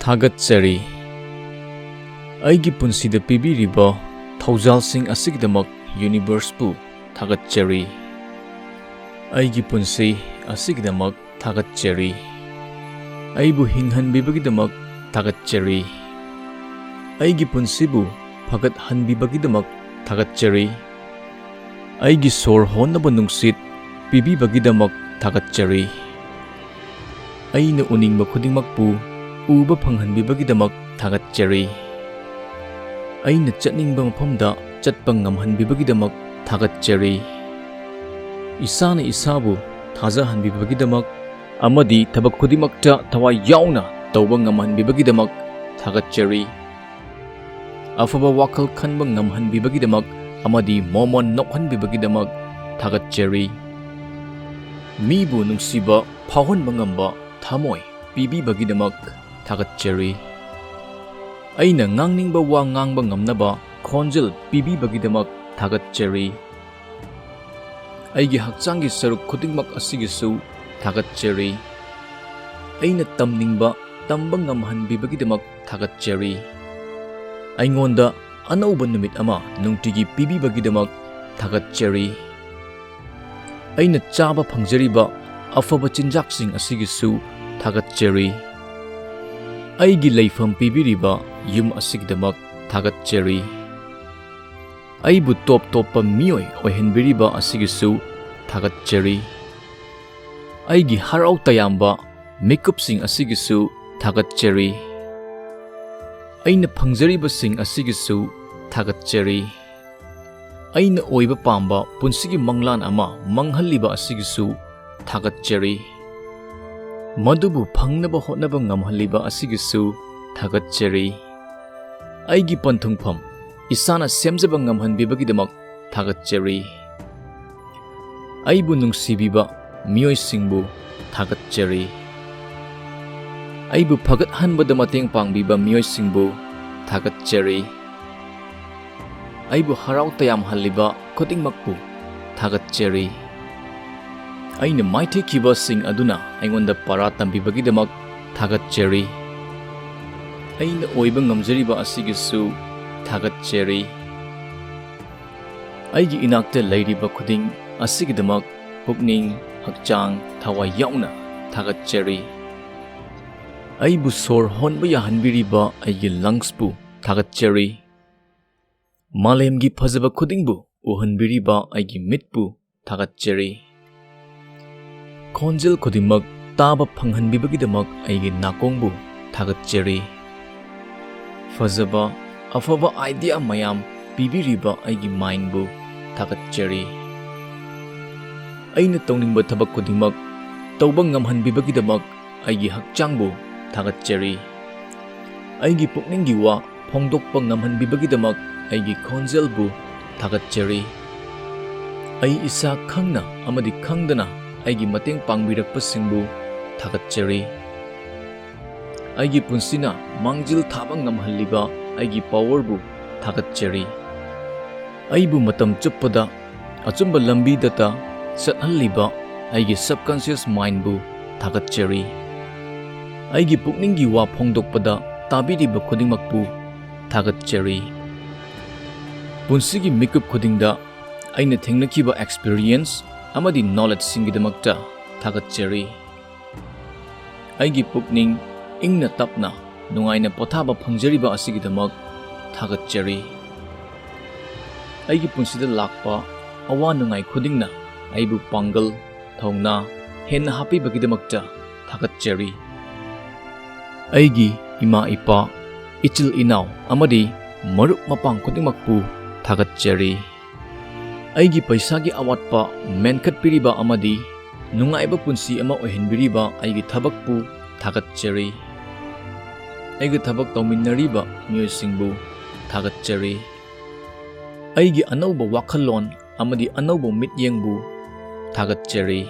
Thagatchari Aigi punsida pibiriba thaujalsing asigidamak universe pu thagatchari Aigi punsi asigidamak thagatchari Aibu hinghanbibagidamak thagatchari Aigi punsibu phagat hanbibagidamak thagatchari Aigi sor honnaba nungsit pibibagidamak thagatchari Aina uningba khudingmakpu uba phanghanbibagidamak thagatchari Aina chatningba mafamda chatpa ngamhanbibagidamak thagatchari Isana isabu thajahanbibagidamak amadi thabak khudimakta thawai yauna tawba ngamhanbibagidamak thagatchari Afaba wakhal khanba ngamhanbibagidamak amadi momon nokhanbibagidamak thagatchari Mibu nungsiba phawhanba ngamba thamoi pibibagidamak thagatchari Aina ngangningba wa ngangba ngamnaba khonjel pibibagidamak thagatchari Aigi hakchangi saruk khudingmak asigisu thagatchari Aina tamningba tamba ngamhanbibagidamak thagatchari Aingonda anauba numit ama nungtigi pibibagidamak thagatchari Aina chaba phangjariba afaba chinjaksing asigisu thagatchari Aigi leifam pibiriba yum asigidamak thagatchari Aibu top toppa miyoi oihenbiriba asigisu thagatchari Aigi harau tayamba makeup-sing asigisu thagatchari Aina phangjaribasing asigisu thagatchari Aina oiba pamba punsigi manglan ama manghalliba asigisu thagatchari Madubu phangnaba hotnaba ngamhalliba asigisu thagatchari Aigi panthungpham isana semjaba ngamhanbibagidamak thagatchari Aibu nungsibiba miyoisingbu thagatchari Aibu phagat hanbada mateng pangbiba miyoisingbu thagatchari Aibu harau tayam halliba khudingmakpu thagatchari Aina maithikiba sing aduna aingonda para tambibagidamak thagatchari Aina oiba ngamjariba asigisu thagatchari Aigi inakta leiriba khuding asigidamak pukning hakchang thawai yauna thagatchari Aibu sor honba yahanbiriba aigi lungspu thagatchari Malemgi phajaba khudingbu uhanbiriba aigi mitpu thagatchari Khonjel khudingmak taba phanghanbibagidamak aigi nakongbu thagatchari Fajaba afaba idea mayam pibiriba aigi mindbu thagatchari Aina tawningba thabak khudingmak tawba ngamhanbibagidamak aigi hakchangbu thagatchari Aigi pukninggi wa phongdokpa ngamhanbibagidamak aigi khonjelbu thagatchari Ai isa khangna amadi khangdana aigi mateng pangbirakpasingbu thagatchari Aigi punsina mangjil thaba ngamhalliba aigi powerbu thagatchari Aibu matam chuppada achumba lambidata chathalliba aigi subconscious mindbu thagatchari Aigi pukninggi wa phongdokpada tabiriba khudingmakpu thagatchari Punsigi mikup khudingda aina thengnakiba experience amadi knowledge singidamakta thagatchari Aigi pukning ingna tapna nungaina pothaba phangjariba asigidamak thagatchari Aigi punsida lakpa awa nungai khudingna aibu pangal thongna henna hapibagidamakta thagatchari Aigi ima ipa ichil inaw amadi marup mapang khudingmakpu thagatchari Aigi paisagi awatpa menkhatpiriba amadi nungaiba punsi ama oihenbiriba aigi thabakpu thagatchari Aigi thabak tawminnariba miyoisingbu thagatchari Aigi anauba wakhallon amadi anauba mityengbu thagatchari